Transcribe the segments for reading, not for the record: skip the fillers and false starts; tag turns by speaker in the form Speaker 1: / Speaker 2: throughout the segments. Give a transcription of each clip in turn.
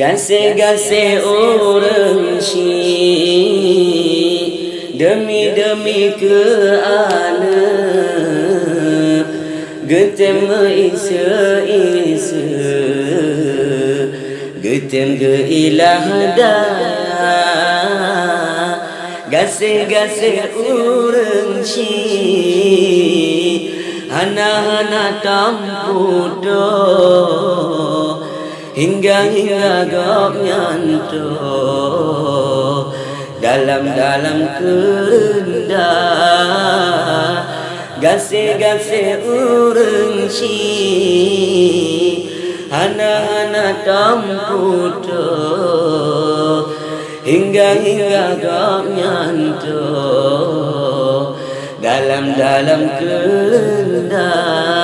Speaker 1: Gase-gase orang syik demi-demi ke ana getem isa-isa getem ke ilah dah gase-gase orang syik hana-hana tampu doh hingga gap nyanto dalam kerendah gase-gase urang syik hana-hana tampu doh hingga gap nyanto dalam kerendah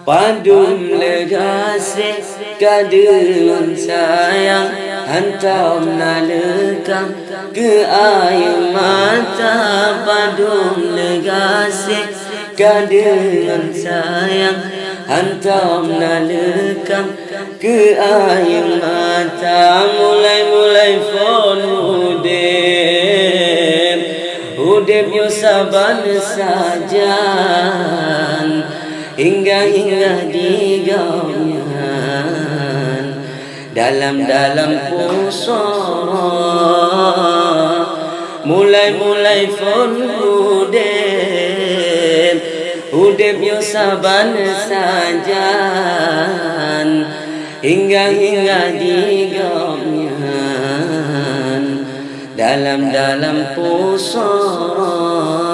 Speaker 1: padum legase kadeun sayang hantam nalekang ke air mata padum legase kadeun sayang hantam nalekang ke air mata mulai fon udep yo saban sajan hingga digaungan dalam pusara mulai fon udep yo saban sajan hingga digaungan dalam pusara